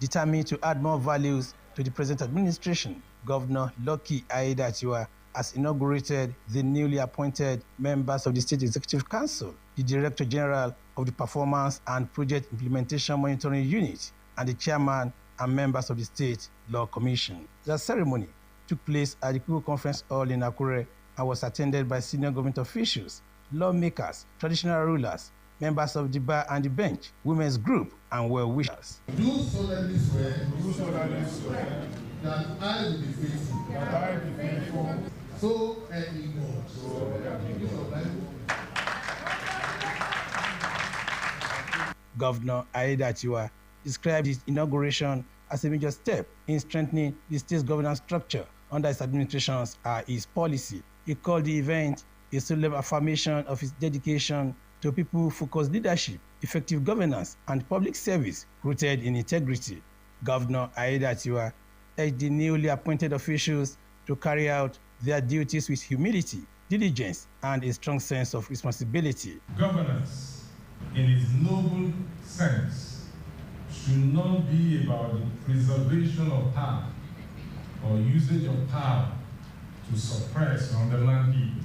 Determined to add more values to the present administration, Governor Lucky Aiyedatiwa has inaugurated the newly appointed members of the State Executive Council, the Director General of the Performance and Project Implementation Monitoring Unit, and the Chairman and members of the State Law Commission. The ceremony took place at the People Conference Hall in Akure and was attended by senior government officials, lawmakers, traditional rulers, members of the bar and the bench, women's group, and well-wishers. Do solemnly swear that I will be faithful, so help me God. Governor Aiyedatiwa described his inauguration as a major step in strengthening the state's governance structure under his administration's his policy. He called the event a solemn affirmation of his dedication to people-focused leadership, effective governance, and public service rooted in integrity. Governor Aiyedatiwa urged the newly appointed officials to carry out their duties with humility, diligence, and a strong sense of responsibility. Governance, in its noble sense, should not be about the preservation of power or usage of power to suppress or undermine people,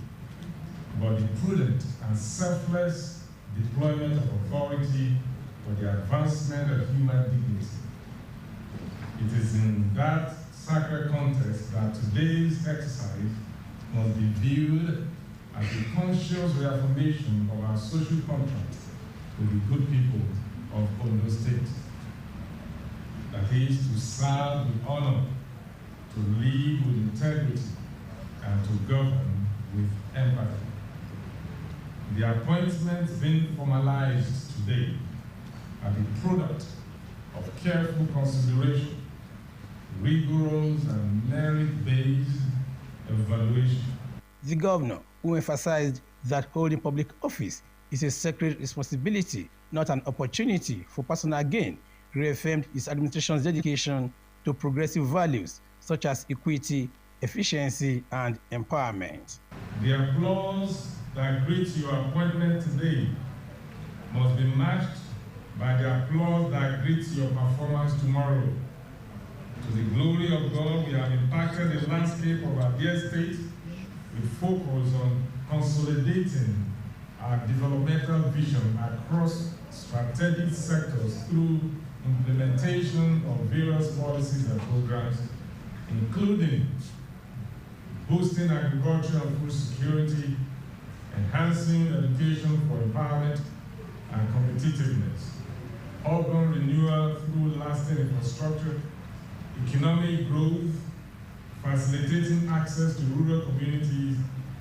but the prudent and selfless deployment of authority for the advancement of human dignity. It is in that sacred context that today's exercise must be viewed as a conscious reaffirmation of our social contract with the good people of Ondo State. That is, to serve with honor, to lead with integrity, and to govern with empathy. The appointments being formalized today are the product of careful consideration, rigorous and merit-based evaluation. The governor, who emphasized that holding public office is a sacred responsibility, not an opportunity for personal gain, reaffirmed his administration's dedication to progressive values such as equity, efficiency, and empowerment. The applause that greets your appointment today must be matched by the applause that greets your performance tomorrow. To the glory of God, we have impacted the landscape of our dear state with focus on consolidating our developmental vision across strategic sectors through implementation of various policies and programs, including boosting agriculture and food security, enhancing education for empowerment and competitiveness, urban renewal through lasting infrastructure, economic growth, facilitating access to rural communities,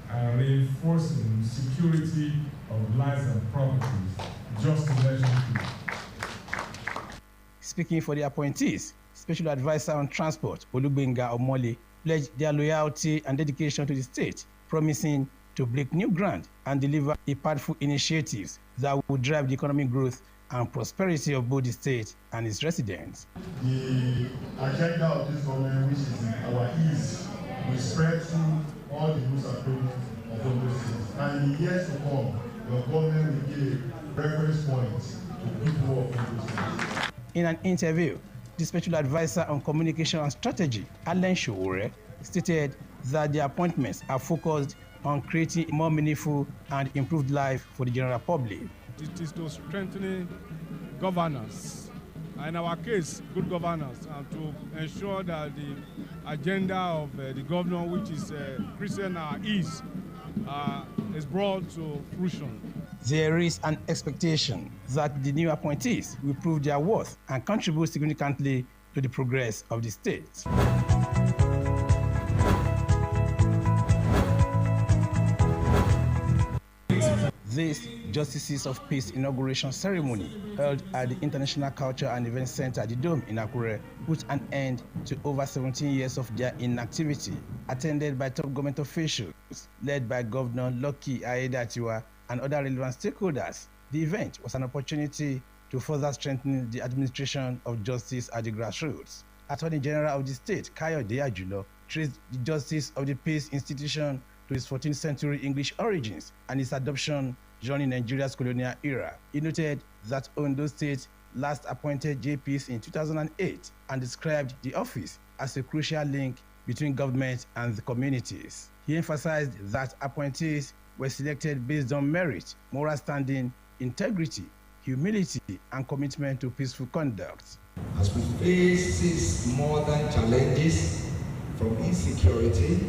and reinforcing security of lives and properties, just to mention a few. Speaking for the appointees, Special Advisor on Transport, Olugbenga Omole, pledged their loyalty and dedication to the state, promising to break new ground and deliver impactful initiatives that will drive the economic growth and prosperity of both the state and its residents. The agenda of this government, which is our ease, will spread through all the rules and programs of Ondo State. And in the years to come, your government will give reference points to people of Ondo State. In an interview, the Special Advisor on Communication and Strategy, Alan Showore, stated that the appointments are focused on creating a more meaningful and improved life for the general public. It is to strengthening governance, in our case, good governance, and to ensure that the agenda of the governor, which is Christian ease, is brought to fruition. There is an expectation that the new appointees will prove their worth and contribute significantly to the progress of the state. This Justices of Peace inauguration ceremony, held at the International Culture and Event Center at the Dome in Akure, put an end to over 17 years of their inactivity, attended by top government officials, led by Governor Lucky Aiyedatiwa and other relevant stakeholders. The event was an opportunity to further strengthen the administration of justice at the grassroots. Attorney General of the state, Kayode Ajulo, traced the Justice of the Peace institution to its 14th century English origins and its adoption during Nigeria's colonial era. He noted that Ondo State, last appointed JPs in 2008 and described the office as a crucial link between government and the communities. He emphasized that appointees were selected based on merit, moral standing, integrity, humility, and commitment to peaceful conduct. As we face these modern challenges, from insecurity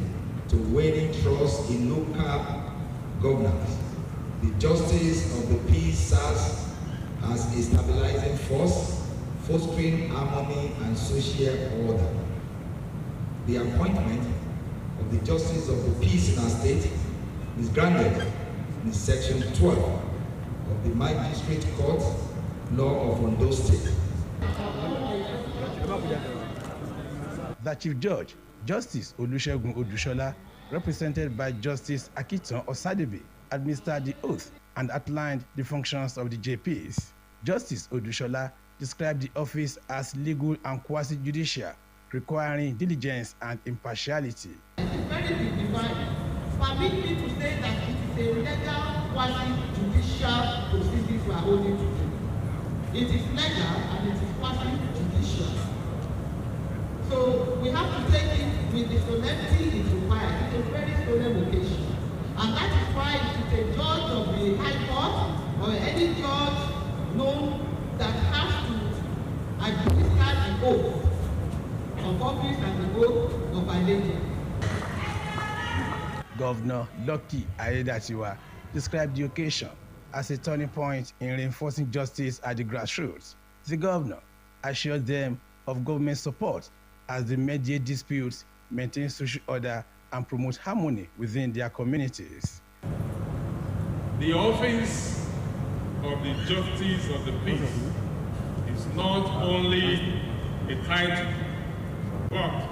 to waning trust in local governance, the justice of the peace serves as a stabilizing force, fostering harmony and social order. The appointment of the justice of the peace in our state is granted in Section 12 of the Magistrate Court Law of Ondo State. The Chief Judge, Justice Olusegun Odushola, represented by Justice Akitan Osadebe, administered the oath and outlined the functions of the JPs. Justice Odushola described the office as legal and quasi-judicial, requiring diligence and impartiality. It is very dignified. Permit me to say that it is a legal quasi-judicial proceedings we are holding today. It is legal and it is quasi-judicial. So we have to take it with the solemnity it requires. It's a very solemn occasion. And that is why it is a judge of the High Court or any judge known that has to administer the oath of office and the oath of allegiance. Governor Lucky Ayedatiwa described the occasion as a turning point in reinforcing justice at the grassroots. The governor assured them of government support as they mediate disputes, maintain social order, and promote harmony within their communities. The office of the Justice of the Peace is not only a title, but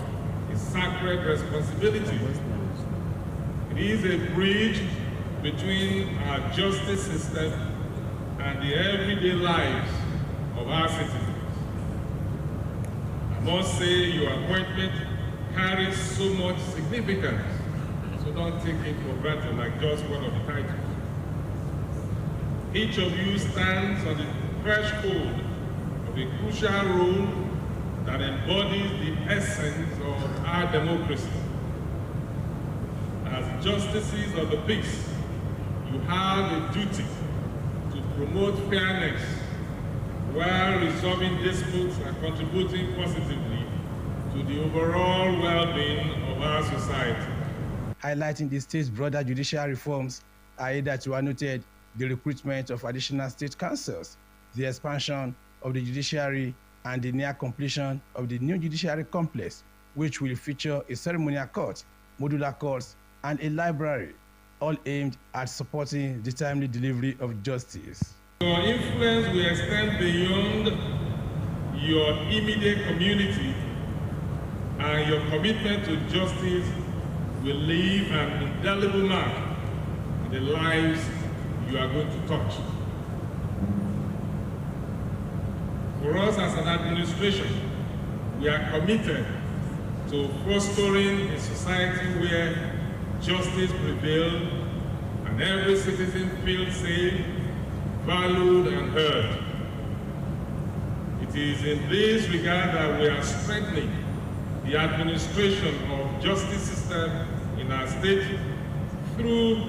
a sacred responsibility. It is a bridge between our justice system and the everyday lives of our citizens. I must say your appointment carries so much significance, so don't take it for granted like just one of the titles. Each of you stands on the threshold of a crucial role that embodies the essence of our democracy. As justices of the peace, you have a duty to promote fairness while resolving disputes and contributing positively to the overall well-being of our society. Highlighting the state's broader judicial reforms, Ayedatiwa noted the recruitment of additional state councils, the expansion of the judiciary, and the near completion of the new judiciary complex, which will feature a ceremonial court, modular courts, and a library, all aimed at supporting the timely delivery of justice. Your influence will extend beyond your immediate community, and your commitment to justice will leave an indelible mark in the lives you are going to touch. For us as an administration, we are committed to fostering a society where justice prevails and every citizen feels safe, valued, and heard. It is in this regard that we are strengthening the administration of justice system in our state through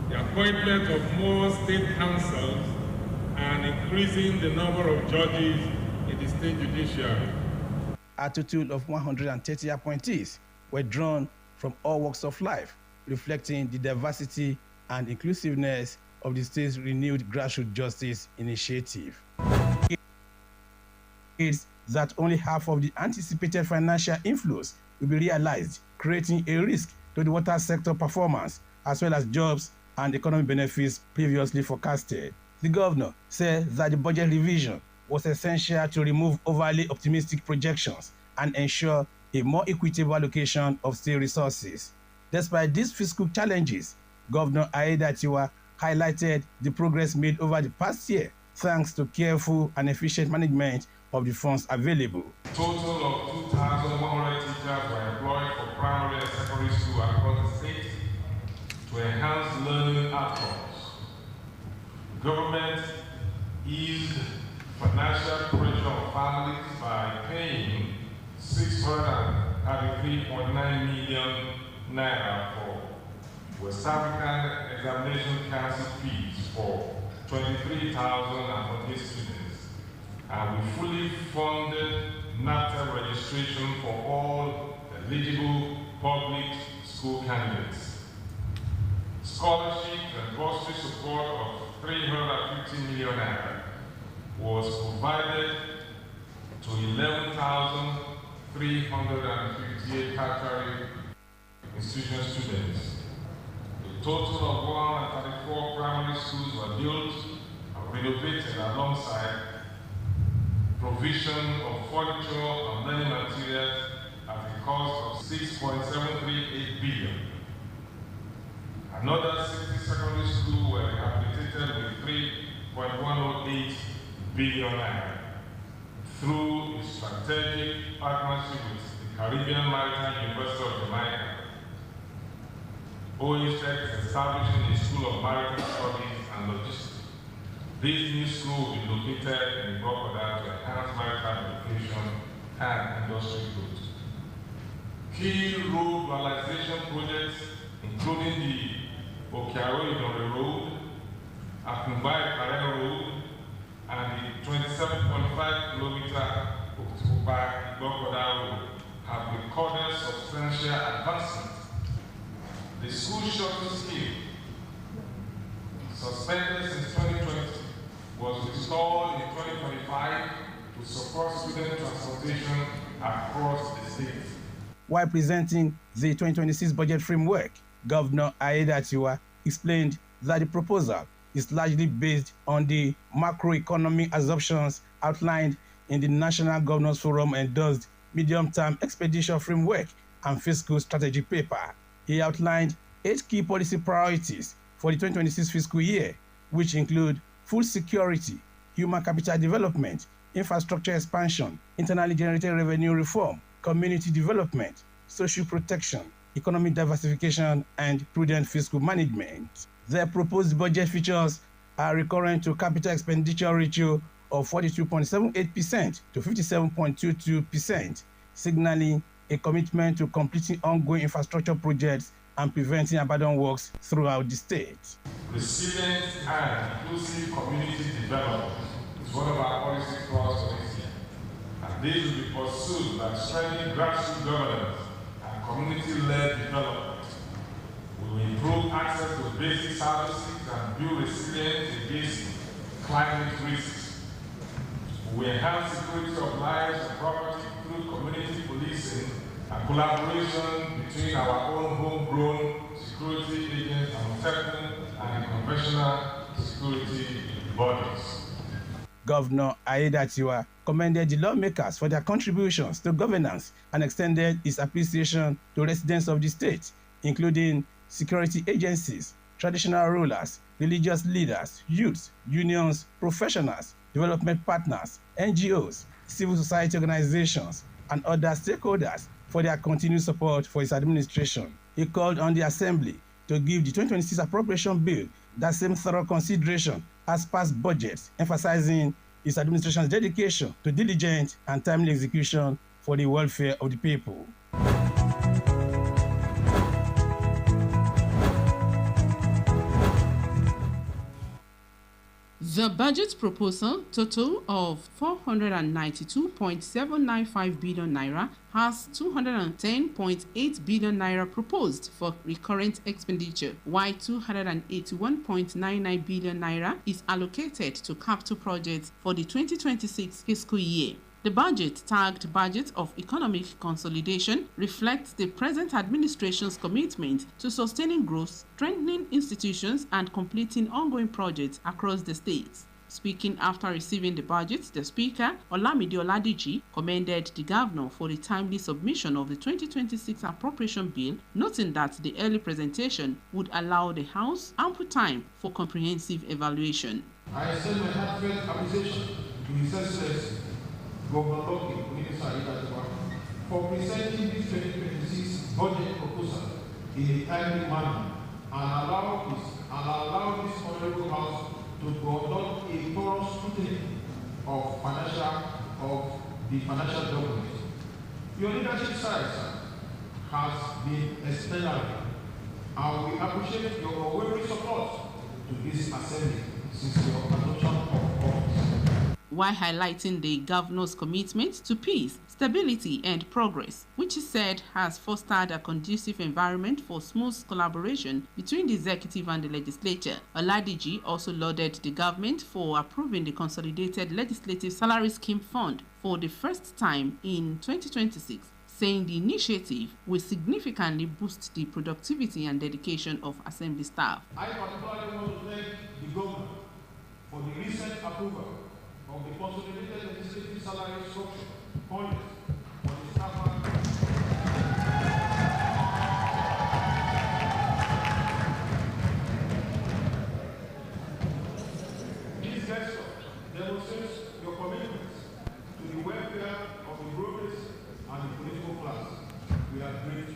the appointment of more state councils and increasing the number of judges in the state judiciary. A total of 130 appointees were drawn from all walks of life, reflecting the diversity and inclusiveness of the state's renewed grassroots justice initiative. It's that only half of the anticipated financial inflows will be realized, creating a risk to the water sector performance, as well as jobs and economic benefits previously forecasted. The governor said that the budget revision was essential to remove overly optimistic projections and ensure a more equitable allocation of state resources. Despite these fiscal challenges, Governor Ayedatiwa highlighted the progress made over the past year thanks to careful and efficient management of the funds available. A total of 2,100 teachers were employed for primary and secondary school across the state to enhance learning outcomes. Government eased financial pressure on families by paying 633.9 million naira for West African Examination Council fees for 23,048 students, and we fully funded NAPTA registration for all eligible public school candidates. Scholarship and bursary support of 350 million naira was provided to 11,358 tertiary institution students. A total of 134 primary schools were built and renovated alongside provision of furniture and learning materials at a cost of 6.738 billion. Another 60 secondary schools were rehabilitated with 3.108 billion naira through a strategic partnership with the Caribbean Maritime University of Jamaica. OHS is establishing a School of Maritime Studies and Logistics. This new school will be located in Govt to enhance maritime education and industry growth. Key road realization projects, including the Okiaro-Idore Road, Akumbai-Kare Road, and the 27.5-kilometer Oktuba-Govt Road, have recorded substantial advancement. The school shuttle scheme, suspended since 2020, was restored in 2025 to support student transportation across the state. While presenting the 2026 budget framework, Governor Aiyedatiwa explained that the proposal is largely based on the macroeconomic assumptions outlined in the National Governors Forum endorsed medium-term expedition framework and fiscal strategy paper. He outlined 8 key policy priorities for the 2026 fiscal year, which include food security, human capital development, infrastructure expansion, internally generated revenue reform, community development, social protection, economic diversification, and prudent fiscal management. The proposed budget features a recurrent to capital expenditure ratio of 42.78% to 57.22%, signaling a commitment to completing ongoing infrastructure projects and preventing abandoned works throughout the state. Resilient and inclusive community development is one of our policy calls for this year, and this will be pursued by strengthening grassroots governance and community-led development. We will improve access to basic services and build resilience against climate risks. We enhance security of lives and property through community policing and collaboration between our own homegrown security agents and settlement and conventional security bodies. Governor Aiyedatiwa commended the lawmakers for their contributions to governance and extended his appreciation to residents of the state, including security agencies, traditional rulers, religious leaders, youths, unions, professionals, development partners, NGOs, civil society organizations, and other stakeholders for their continued support for his administration. He called on the Assembly to give the 2026 appropriation bill that same thorough consideration as past budgets, emphasizing his administration's dedication to diligent and timely execution for the welfare of the people. The budget proposal, total of 492.795 billion naira, has 210.8 billion naira proposed for recurrent expenditure, while 281.99 billion naira is allocated to capital projects for the 2026 fiscal year. The budget, tagged Budget of Economic Consolidation, reflects the present administration's commitment to sustaining growth, strengthening institutions, and completing ongoing projects across the states. Speaking after receiving the budget, the Speaker, Olamide Oladiji, commended the Governor for the timely submission of the 2026 appropriation bill, noting that the early presentation would allow the House ample time for comprehensive evaluation. I extend my heartfelt appreciation to His Excellency Govt. For presenting this 2026 budget proposal in a timely manner and allow this honorable House to conduct a thorough scrutiny of the financial document. Your leadership style, sir, has been exemplary, and we appreciate your unwavering support to this assembly since your adoption of office. While highlighting the governor's commitment to peace, stability and progress, which he said has fostered a conducive environment for smooth collaboration between the executive and the legislature. Oladiji also lauded the government for approving the Consolidated Legislative Salary Scheme Fund for the first time in 2026, saying the initiative will significantly boost the productivity and dedication of assembly staff. I particularly want to thank the government for the recent approval of the Consolidated Legislative Salary Structure Fund for the staff. This gesture demonstrates your commitment to the welfare of the progress and the political class. We are grateful.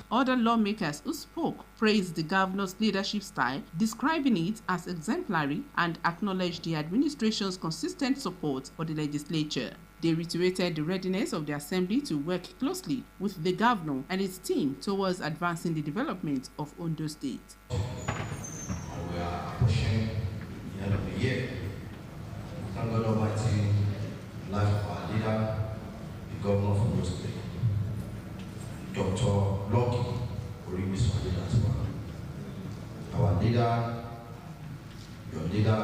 Other lawmakers who spoke praised the governor's leadership style, describing it as exemplary, and acknowledged the administration's consistent support for the legislature. They reiterated the readiness of the assembly to work closely with the governor and his team towards advancing the development of Ondo State. We are pushing the end of the year. Thank God Almighty, life of our leader, the governor of Ondo State, Dr. Our leader, your leader,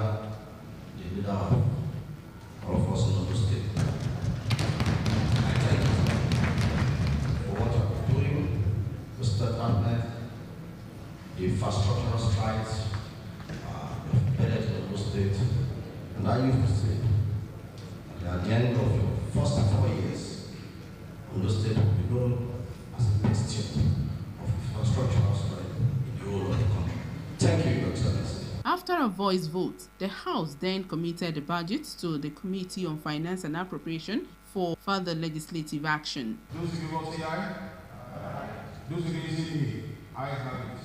the leader of all of us in Ondo State. I thank you for what you are doing, the development, the infrastructural strides you have headed in Ondo State. And I used to say that at the end of your first 4 years, Ondo State will be known as a bastion of infrastructural strides in the whole of the country. Thank you, Your Excellency. After a voice vote, the House then committed the budget to the Committee on Finance and Appropriation for further legislative action. Those who give us say aye. Those who say nay. I have it.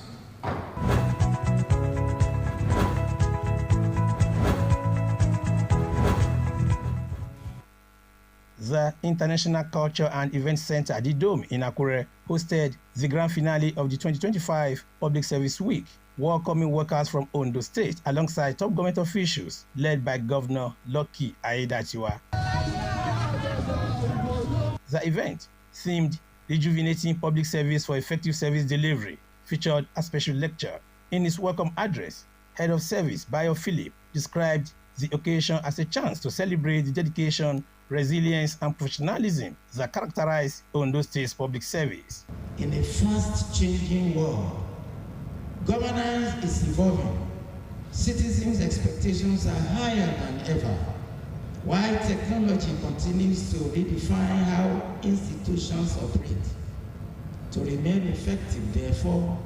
The International Culture and Event Center, the Dome in Akure, hosted the grand finale of the 2025 Public Service Week, welcoming workers from Ondo State alongside top government officials led by Governor Lucky Aiyedatiwa. The event, themed Rejuvenating Public Service for Effective Service Delivery, featured a special lecture. In his welcome address, Head of Service Bayo Philip described the occasion as a chance to celebrate the dedication, resilience, and professionalism that characterize Ondo State's public service. In a fast-changing world, governance is evolving. Citizens' expectations are higher than ever, while technology continues to redefine how institutions operate. To remain effective, therefore,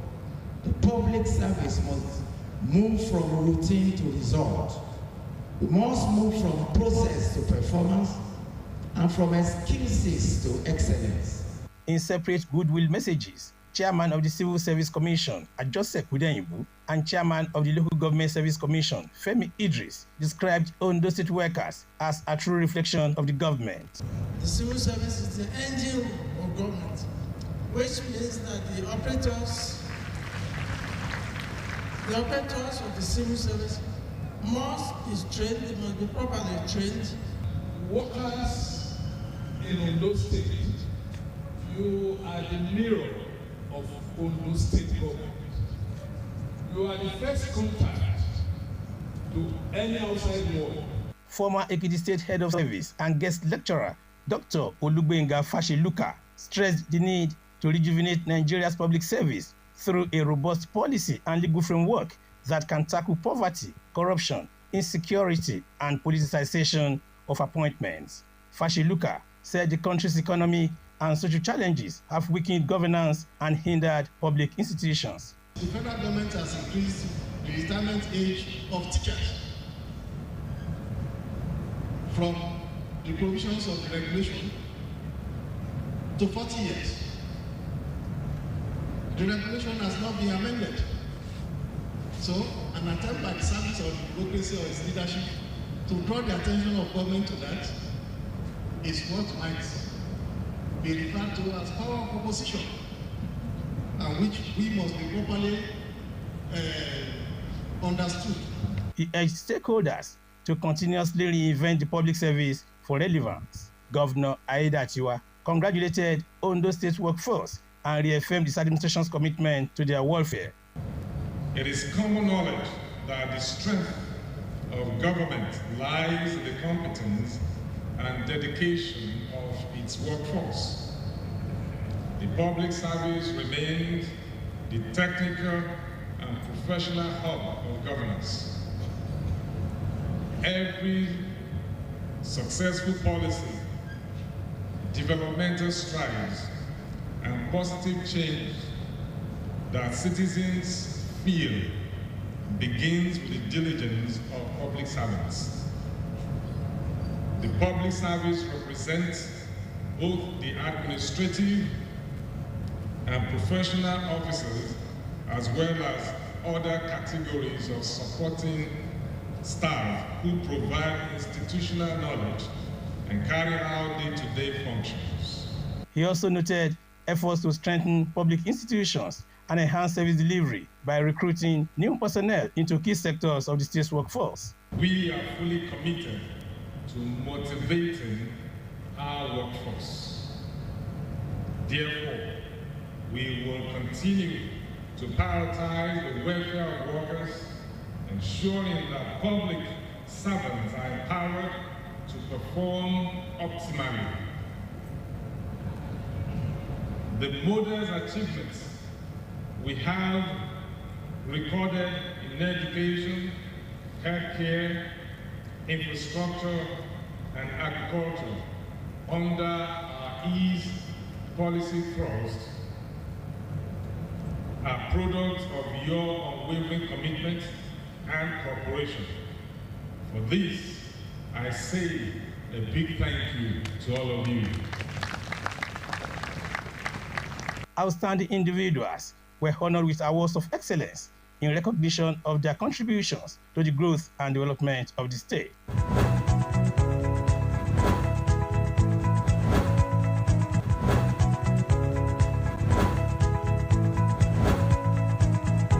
the public service must move from routine to result. We must move from process to performance and from excuses to excellence. In separate goodwill messages, Chairman of the Civil Service Commission, Joseph Kudenyibu, and Chairman of the Local Government Service Commission, Femi Idris, described Ondo State workers as a true reflection of the government. The civil service is the engine of government, which means that the operators of the civil service must be trained, they must be properly trained. Workers in Ondo State, you are the mirror of Ondo State government. You are the first contact to any outside world. Former Ekiti State Head of Service and guest lecturer, Dr. Olugbenga Fashiluka, stressed the need to rejuvenate Nigeria's public service through a robust policy and legal framework that can tackle poverty, corruption, insecurity, and politicization of appointments. Fashiluka said the country's economy and social challenges have weakened governance and hindered public institutions. The federal government has increased the retirement age of teachers from the provisions of the regulation to 40 years. The regulation has not been amended. So, an attempt by the service of democracy or its leadership to draw the attention of government to that is what might be referred to as power of opposition, and which we must be properly understood. He urged stakeholders to continuously reinvent the public service for relevance. Governor Aiyedatiwa congratulated Ondo State workforce and reaffirmed his administration's commitment to their welfare. It is common knowledge that the strength of government lies in the competence and dedication of its workforce. The public service remains the technical and professional hub of governance. Every successful policy, developmental strides, and positive change that citizens feel begins with the diligence of public servants. The public service represents both the administrative and professional officers, as well as other categories of supporting staff who provide institutional knowledge and carry out day-to-day functions. He also noted efforts to strengthen public institutions and enhance service delivery by recruiting new personnel into key sectors of the state's workforce. We are fully committed to motivating our workforce. Therefore, we will continue to prioritize the welfare of workers, ensuring that public servants are empowered to perform optimally. The modest achievements we have recorded in education, healthcare, infrastructure, and agriculture under our ease policy thrust are products of your unwavering commitment and cooperation. For this, I say a big thank you to all of you. Outstanding individuals were honored with awards of excellence in recognition of their contributions to the growth and development of the state.